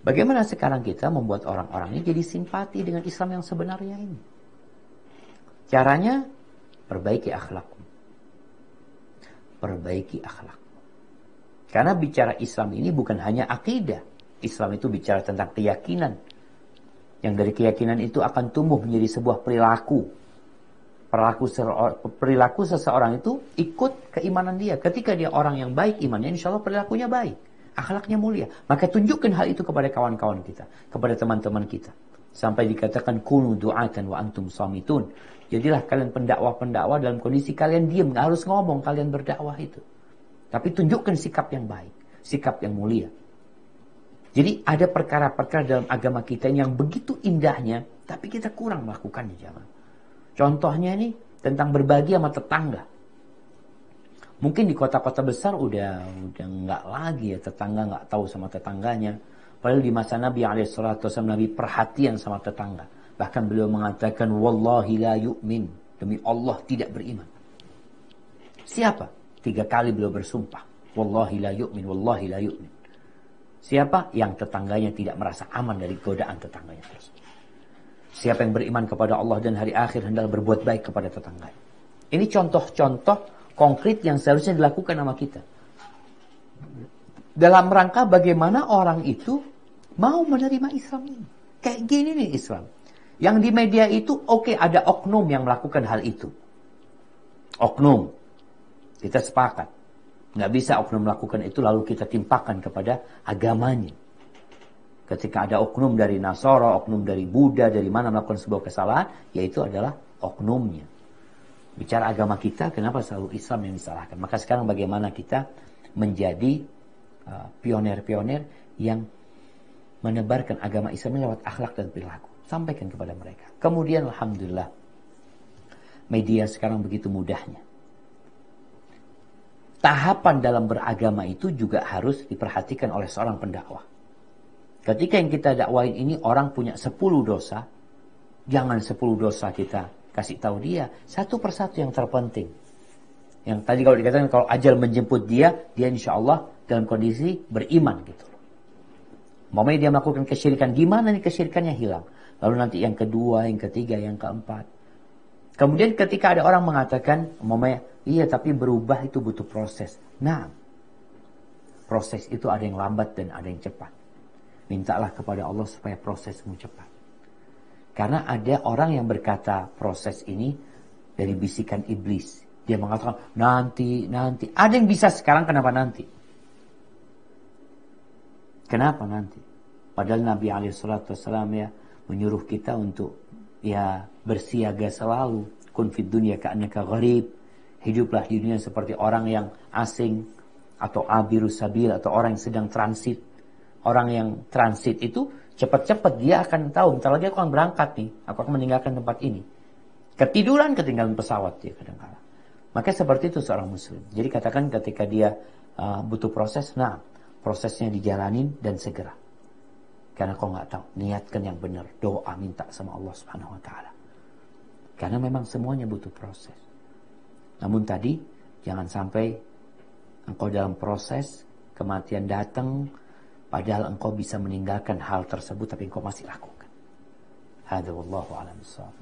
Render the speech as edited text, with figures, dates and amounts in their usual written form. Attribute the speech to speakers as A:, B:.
A: Bagaimana sekarang kita membuat orang-orang ini jadi simpati dengan Islam yang sebenarnya ini? Caranya, perbaiki akhlakmu. Perbaiki akhlak. Karena bicara Islam ini bukan hanya akidah. Islam itu bicara tentang keyakinan. Yang dari keyakinan itu akan tumbuh menjadi sebuah perilaku. Perilaku seseorang itu ikut keimanan dia. Ketika dia orang yang baik imannya, insya Allah perilakunya baik. Akhlaknya mulia. Maka tunjukkan hal itu kepada kawan-kawan kita. Kepada teman-teman kita. Sampai dikatakan, kunu du'atan wa antum samitun. Jadilah kalian pendakwah-pendakwah dalam kondisi kalian diam. Nggak harus ngomong, kalian berdakwah itu. Tapi tunjukkan sikap yang baik. Sikap yang mulia. Jadi ada perkara-perkara dalam agama kita yang begitu indahnya, tapi kita kurang melakukannya, jamaah. Contohnya ini tentang berbagi sama tetangga. Mungkin di kota-kota besar udah nggak lagi ya, tetangga nggak tahu sama tetangganya. Padahal di masa Nabi SAW, Nabi perhatian sama tetangga. Bahkan beliau mengatakan, wallahi la yu'min. Demi Allah tidak beriman. Siapa? 3 kali beliau bersumpah. Wallahi la yu'min, wallahi la yu'min. Siapa? Yang tetangganya tidak merasa aman dari godaan tetangganya tersebut. Siapa yang beriman kepada Allah dan hari akhir hendaklah berbuat baik kepada tetangganya. Ini contoh-contoh konkret yang seharusnya dilakukan sama kita. Dalam rangka bagaimana orang itu mau menerima Islam ini. Kayak gini nih Islam. Yang di media itu oke, ada oknum yang melakukan hal itu. Oknum. Kita sepakat. Nggak bisa oknum melakukan itu lalu kita timpakan kepada agamanya. Ketika ada oknum dari Nasara, oknum dari Buddha, dari mana melakukan sebuah kesalahan, yaitu adalah oknumnya. Bicara agama kita, kenapa selalu Islam yang disalahkan? Maka sekarang bagaimana kita menjadi pionir-pionir yang menebarkan agama Islam lewat akhlak dan perilaku. Sampaikan kepada mereka. Kemudian alhamdulillah, media sekarang begitu mudahnya. Tahapan dalam beragama itu juga harus diperhatikan oleh seorang pendakwah. Ketika yang kita dakwain ini orang punya 10 dosa, jangan 10 dosa kita kasih tahu dia. Satu persatu yang terpenting. Yang tadi kalau dikatakan kalau ajal menjemput dia insya Allah dalam kondisi beriman gitu. Umpamanya dia melakukan kesyirikan, gimana nih kesyirikannya hilang? Lalu nanti yang kedua, yang ketiga, yang keempat. Kemudian ketika ada orang mengatakan, umpamanya, iya tapi berubah itu butuh proses. Nah, proses itu ada yang lambat dan ada yang cepat. Mintalah kepada Allah supaya prosesmu cepat. Karena ada orang yang berkata proses ini dari bisikan iblis. Dia mengatakan nanti. Ada yang bisa sekarang, kenapa nanti? Kenapa nanti? Padahal Nabi SAW ya menyuruh kita untuk ya bersiaga selalu. Kun fid dunya ka'annaka gharib. Hiduplah di dunia seperti orang yang asing atau abirus sabil atau orang yang sedang transit. Orang yang transit itu cepat-cepat dia akan tahu, bentar lagi aku akan berangkat nih, aku akan meninggalkan tempat ini. Ketiduran, ketinggalan pesawat dia kadang-kadang. Maka seperti itu seorang muslim. Jadi katakan ketika dia butuh proses, nah prosesnya dijalanin dan segera. Karena kau nggak tahu, niatkan yang benar, doa minta sama Allah Subhanahu Wa Taala. Karena memang semuanya butuh proses. Namun tadi jangan sampai engkau dalam proses kematian datang, padahal engkau bisa meninggalkan hal tersebut tapi engkau masih lakukan. Hadza wallahu a'lam bissawab.